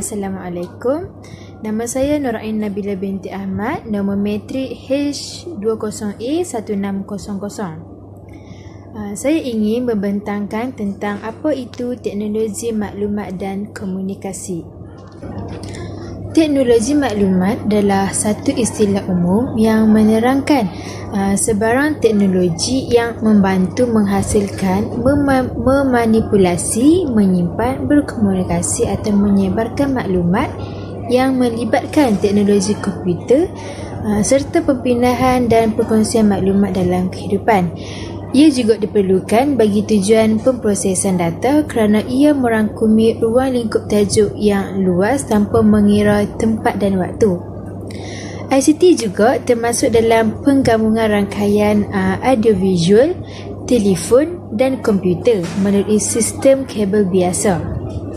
Assalamualaikum. Nama saya Nurain Nabila binti Ahmad, nombor matrik H20A1600. Saya ingin membentangkan tentang apa itu teknologi maklumat dan komunikasi. Teknologi maklumat adalah satu istilah umum yang menerangkan sebarang teknologi yang membantu menghasilkan, memanipulasi, menyimpan, berkomunikasi atau menyebarkan maklumat yang melibatkan teknologi komputer serta perpindahan dan perkongsian maklumat dalam kehidupan. Ia juga diperlukan bagi tujuan pemprosesan data kerana ia merangkumi ruang lingkup tajuk yang luas tanpa mengira tempat dan waktu. ICT juga termasuk dalam penggabungan rangkaian audiovisual, telefon dan komputer melalui sistem kabel biasa.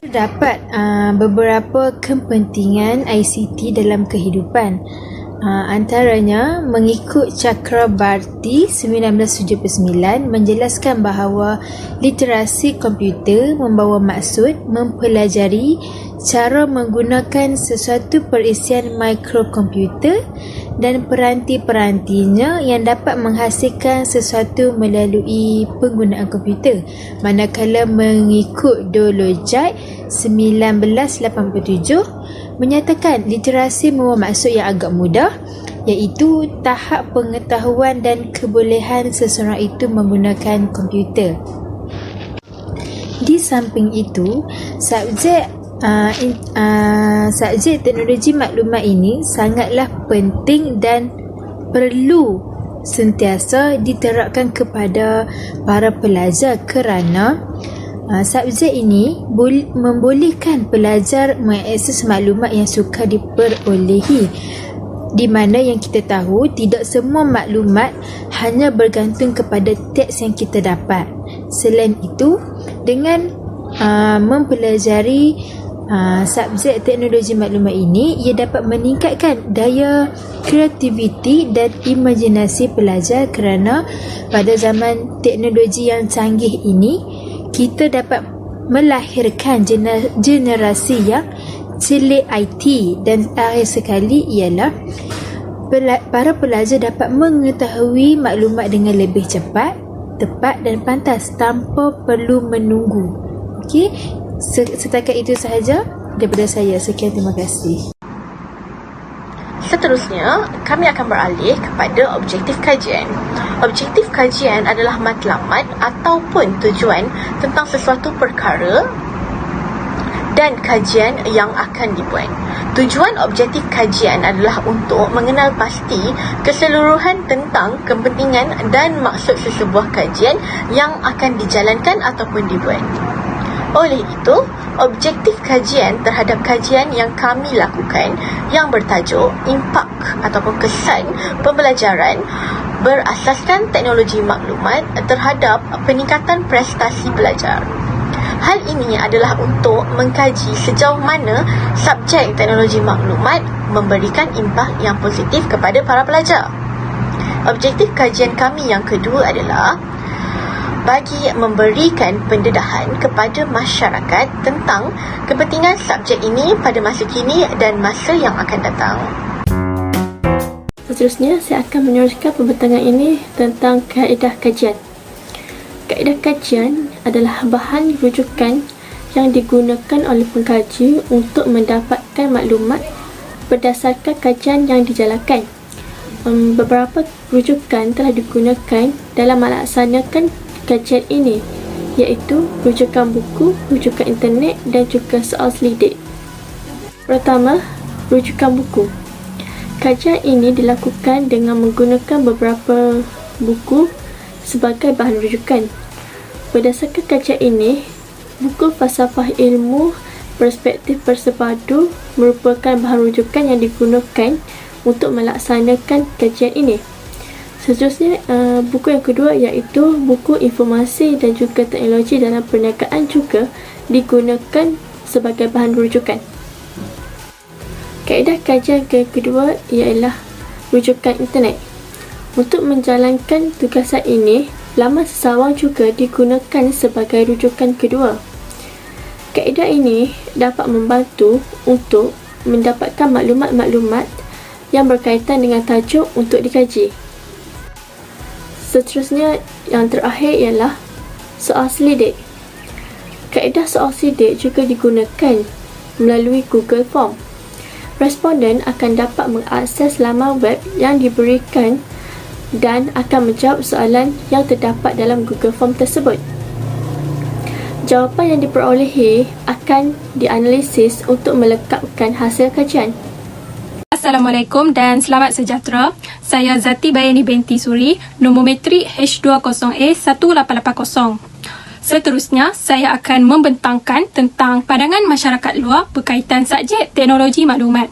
Terdapat beberapa kepentingan ICT dalam kehidupan. Antaranya mengikut Chakrabarty 1979 menjelaskan bahawa literasi komputer membawa maksud mempelajari cara menggunakan sesuatu perisian mikrokomputer dan peranti-perantinya yang dapat menghasilkan sesuatu melalui penggunaan komputer. Manakala mengikut Dolojai 1987 menyatakan literasi membawa maksud yang agak mudah, iaitu tahap pengetahuan dan kebolehan seseorang itu menggunakan komputer. Di samping itu, subjek teknologi maklumat ini sangatlah penting dan perlu sentiasa diterapkan kepada para pelajar kerana subjek ini membolehkan pelajar mengakses maklumat yang sukar diperolehi, di mana yang kita tahu tidak semua maklumat hanya bergantung kepada teks yang kita dapat. Selain itu, dengan mempelajari subjek teknologi maklumat ini, ia dapat meningkatkan daya kreativiti dan imajinasi pelajar kerana pada zaman teknologi yang canggih ini, kita dapat melahirkan generasi yang celik IT, dan akhir sekali ialah para pelajar dapat mengetahui maklumat dengan lebih cepat, tepat dan pantas tanpa perlu menunggu. Okey, setakat itu sahaja daripada saya. Sekian, terima kasih. Seterusnya, kami akan beralih kepada objektif kajian. Objektif kajian adalah matlamat ataupun tujuan tentang sesuatu perkara dan kajian yang akan dibuat. Tujuan objektif kajian adalah untuk mengenal pasti keseluruhan tentang kepentingan dan maksud sesebuah kajian yang akan dijalankan ataupun dibuat. Oleh itu, objektif kajian terhadap kajian yang kami lakukan yang bertajuk impak ataupun kesan pembelajaran berasaskan teknologi maklumat terhadap peningkatan prestasi pelajar. Hal ini adalah untuk mengkaji sejauh mana subjek teknologi maklumat memberikan impak yang positif kepada para pelajar. Objektif kajian kami yang kedua adalah bagi memberikan pendedahan kepada masyarakat tentang kepentingan subjek ini pada masa kini dan masa yang akan datang. Seterusnya, saya akan meneruskan pembentangan ini tentang kaedah kajian. Kaedah kajian adalah bahan rujukan yang digunakan oleh pengkaji untuk mendapatkan maklumat berdasarkan kajian yang dijalankan. Beberapa rujukan telah digunakan dalam melaksanakan kajian ini, iaitu rujukan buku, rujukan internet dan juga soal selidik. Pertama, rujukan buku. Kajian ini dilakukan dengan menggunakan beberapa buku sebagai bahan rujukan. Berdasarkan kajian ini, buku falsafah ilmu perspektif bersepadu merupakan bahan rujukan yang digunakan untuk melaksanakan kajian ini. Seterusnya, buku yang kedua iaitu buku informasi dan juga teknologi dalam perniagaan juga digunakan sebagai bahan rujukan. Kaedah kajian kedua ialah rujukan internet. Untuk menjalankan tugasan ini, laman sesawang juga digunakan sebagai rujukan kedua. Kaedah ini dapat membantu untuk mendapatkan maklumat-maklumat yang berkaitan dengan tajuk untuk dikaji. Seterusnya, yang terakhir ialah soal selidik. Kaedah soal selidik juga digunakan melalui Google Form. Responden akan dapat mengakses laman web yang diberikan dan akan menjawab soalan yang terdapat dalam Google Form tersebut. Jawapan yang diperolehi akan dianalisis untuk melengkapkan hasil kajian. Assalamualaikum dan selamat sejahtera. Saya Zati Bayani binti Suri, nombor metrik H20A1880. Seterusnya, saya akan membentangkan tentang pandangan masyarakat luar berkaitan subjek teknologi maklumat.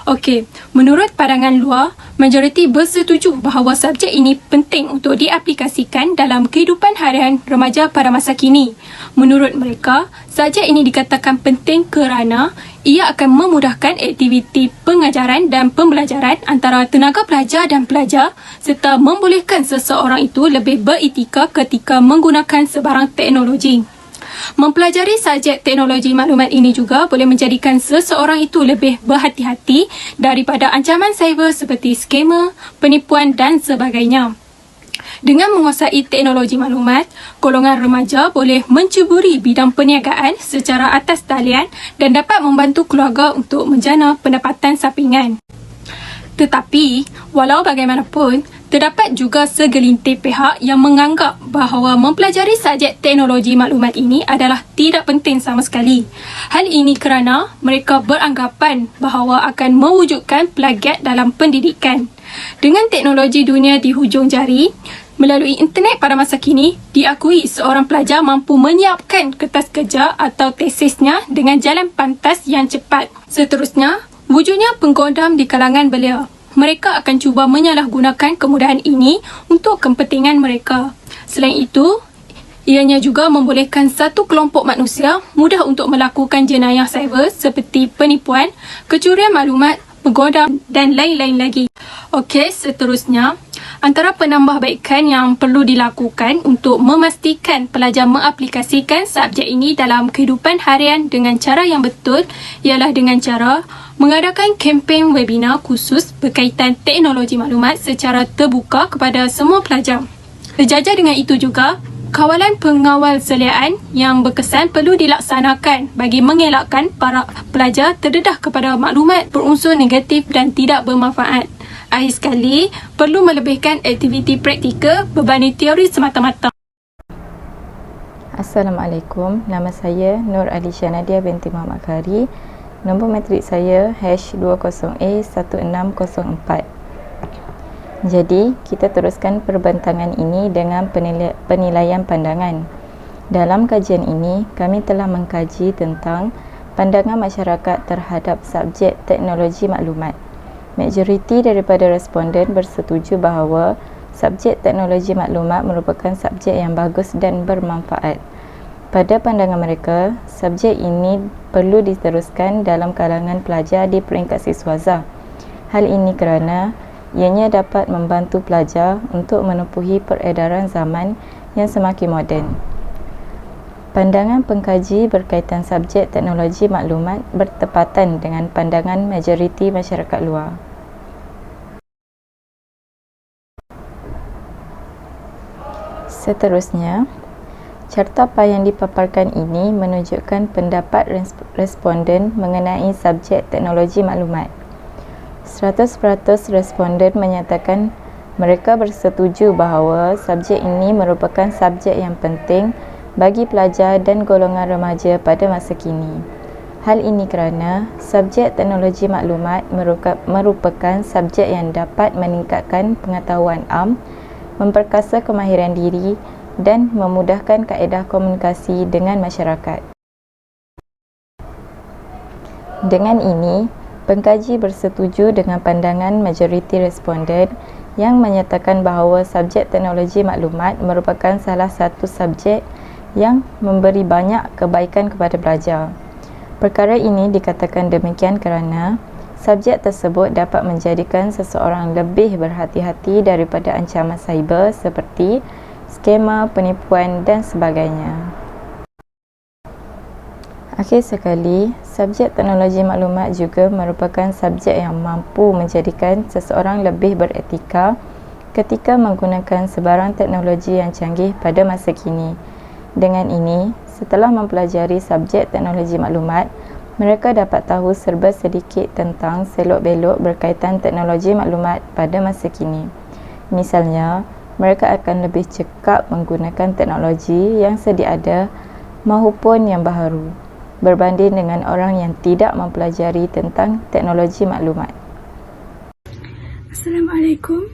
Okey, menurut pandangan luar, majoriti bersetuju bahawa subjek ini penting untuk diaplikasikan dalam kehidupan harian remaja pada masa kini. Menurut mereka, subjek ini dikatakan penting kerana ia akan memudahkan aktiviti pengajaran dan pembelajaran antara tenaga pelajar dan pelajar serta membolehkan seseorang itu lebih beretika ketika menggunakan sebarang teknologi. Mempelajari subjek teknologi maklumat ini juga boleh menjadikan seseorang itu lebih berhati-hati daripada ancaman cyber seperti skamer, penipuan dan sebagainya. Dengan menguasai teknologi maklumat, golongan remaja boleh menceburi bidang perniagaan secara atas talian dan dapat membantu keluarga untuk menjana pendapatan sampingan. Tetapi, walau bagaimanapun, terdapat juga segelintir pihak yang menganggap bahawa mempelajari subjek teknologi maklumat ini adalah tidak penting sama sekali. Hal ini kerana mereka beranggapan bahawa akan mewujudkan plagiat dalam pendidikan. Dengan teknologi dunia di hujung jari, melalui internet pada masa kini, diakui seorang pelajar mampu menyiapkan kertas kerja atau tesisnya dengan jalan pantas yang cepat. Seterusnya, wujudnya penggodam di kalangan belia. Mereka akan cuba menyalahgunakan kemudahan ini untuk kepentingan mereka. Selain itu, ianya juga membolehkan satu kelompok manusia mudah untuk melakukan jenayah cyber seperti penipuan, kecurian maklumat, penggodam dan lain-lain lagi. Okey, seterusnya, antara penambahbaikan yang perlu dilakukan untuk memastikan pelajar mengaplikasikan subjek ini dalam kehidupan harian dengan cara yang betul ialah dengan cara mengadakan kempen webinar khusus berkaitan teknologi maklumat secara terbuka kepada semua pelajar. Sejajar dengan itu juga, kawalan pengawal seliaan yang berkesan perlu dilaksanakan bagi mengelakkan para pelajar terdedah kepada maklumat berunsur negatif dan tidak bermanfaat. Akhir sekali, perlu melebihkan aktiviti praktikal berbanding teori semata-mata. Assalamualaikum, nama saya Nur Alisha Nadia binti Muhammad Khari. Nombor metrik saya H20A1604. Jadi, kita teruskan perbentangan ini dengan penilaian pandangan. Dalam kajian ini, kami telah mengkaji tentang pandangan masyarakat terhadap subjek teknologi maklumat. Majoriti daripada responden bersetuju bahawa subjek teknologi maklumat merupakan subjek yang bagus dan bermanfaat. Pada pandangan mereka, subjek ini perlu diteruskan dalam kalangan pelajar di peringkat siswaza. Hal ini kerana ianya dapat membantu pelajar untuk menempuhi peredaran zaman yang semakin moden. Pandangan pengkaji berkaitan subjek teknologi maklumat bertepatan dengan pandangan majoriti masyarakat luar. Seterusnya, carta yang dipaparkan ini menunjukkan pendapat responden mengenai subjek teknologi maklumat. 100% responden menyatakan mereka bersetuju bahawa subjek ini merupakan subjek yang penting bagi pelajar dan golongan remaja pada masa kini. Hal ini kerana subjek teknologi maklumat merupakan subjek yang dapat meningkatkan pengetahuan am, memperkasa kemahiran diri dan memudahkan kaedah komunikasi dengan masyarakat. Dengan ini, pengkaji bersetuju dengan pandangan majoriti responden yang menyatakan bahawa subjek teknologi maklumat merupakan salah satu subjek yang memberi banyak kebaikan kepada pelajar. Perkara ini dikatakan demikian kerana subjek tersebut dapat menjadikan seseorang lebih berhati-hati daripada ancaman cyber seperti skema, penipuan dan sebagainya. Akhir sekali, subjek teknologi maklumat juga merupakan subjek yang mampu menjadikan seseorang lebih beretika ketika menggunakan sebarang teknologi yang canggih pada masa kini. Dengan ini, setelah mempelajari subjek teknologi maklumat, mereka dapat tahu serba sedikit tentang selok-belok berkaitan teknologi maklumat pada masa kini. Misalnya, mereka akan lebih cekap menggunakan teknologi yang sedia ada maupun yang baharu, berbanding dengan orang yang tidak mempelajari tentang teknologi maklumat. Assalamualaikum.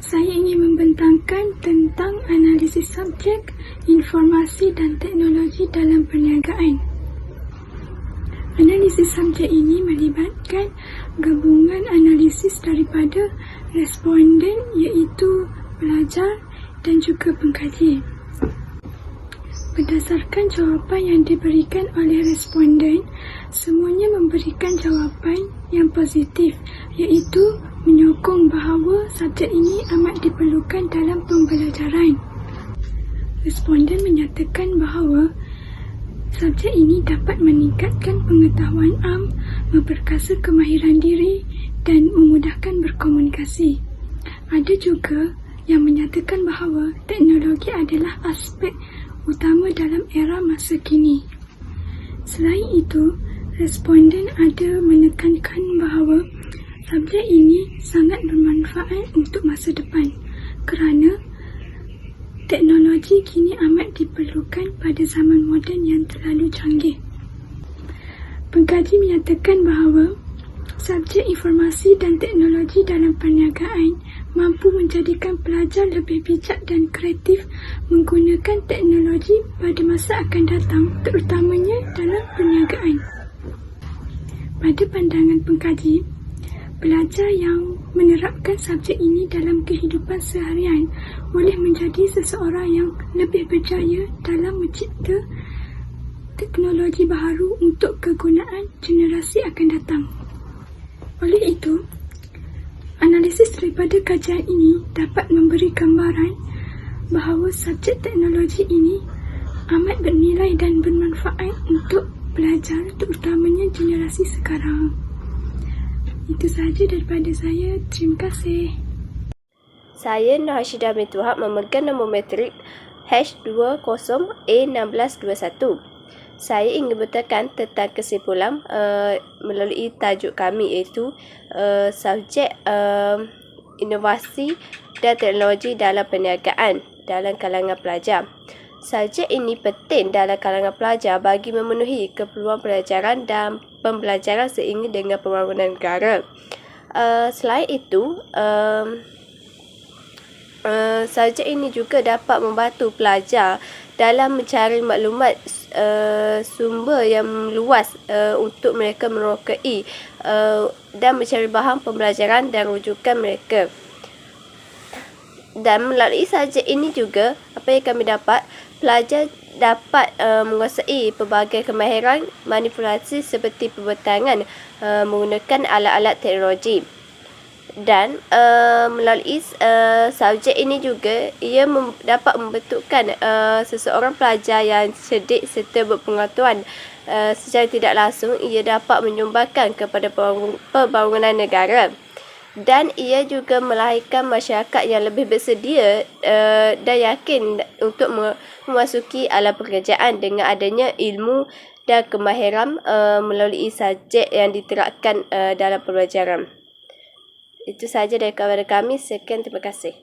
Saya ingin membentangkan tentang analisis subjek, informasi dan teknologi dalam perniagaan. Analisis subjek ini melibatkan gabungan analisis daripada responden iaitu pelajar dan juga pengkaji. Berdasarkan jawapan yang diberikan oleh responden, semuanya memberikan jawapan yang positif, iaitu menyokong bahawa subjek ini amat diperlukan dalam pembelajaran. Responden menyatakan bahawa subjek ini dapat meningkatkan pengetahuan am, memperkasa kemahiran diri dan memudahkan berkomunikasi. Ada juga yang menyatakan bahawa teknologi adalah aspek utama dalam era masa kini. Selain itu, responden ada menekankan bahawa subjek ini sangat bermanfaat untuk masa depan kerana teknologi kini amat diperlukan pada zaman moden yang terlalu canggih. Pengkaji menyatakan bahawa subjek informasi dan teknologi dalam perniagaan mampu menjadikan pelajar lebih bijak dan kreatif menggunakan teknologi pada masa akan datang, terutamanya dalam perniagaan. Pada pandangan pengkaji, pelajar yang menerapkan subjek ini dalam kehidupan seharian boleh menjadi seseorang yang lebih berjaya dalam mencipta teknologi baharu untuk kegunaan generasi akan datang. Oleh itu, analisis daripada kajian ini dapat memberi gambaran bahawa subjek teknologi ini amat bernilai dan bermanfaat untuk pelajar, terutamanya generasi sekarang. Itu sahaja daripada saya. Terima kasih. Saya Nur Hashidah binti Wahab memegang nombor matrik H20A1621. Saya ingin bertekan tentang kesimpulan melalui tajuk kami iaitu subjek inovasi dan teknologi dalam perniagaan dalam kalangan pelajar. Subjek ini penting dalam kalangan pelajar bagi memenuhi keperluan pelajaran dan pembelajaran seiring dengan pembangunan negara. Selain itu, subjek ini juga dapat membantu pelajar dalam mencari maklumat sumber yang luas untuk mereka merokai dan mencari bahan pembelajaran dan rujukan mereka. Dan melalui subjek ini juga, apa yang kami dapat, pelajar dapat menguasai pelbagai kemahiran manipulasi seperti pembentangan menggunakan alat-alat teknologi. Dan melalui subjek ini juga ia dapat membentukkan seseorang pelajar yang cerdik serta berpengetahuan. Secara tidak langsung ia dapat menyumbangkan kepada pembangunan negara. Dan ia juga melahirkan masyarakat yang lebih bersedia dan yakin untuk memasuki alam pekerjaan dengan adanya ilmu dan kemahiran melalui subjek yang diterapkan dalam pembelajaran. Itu sahaja daripada kami. Sekian, terima kasih.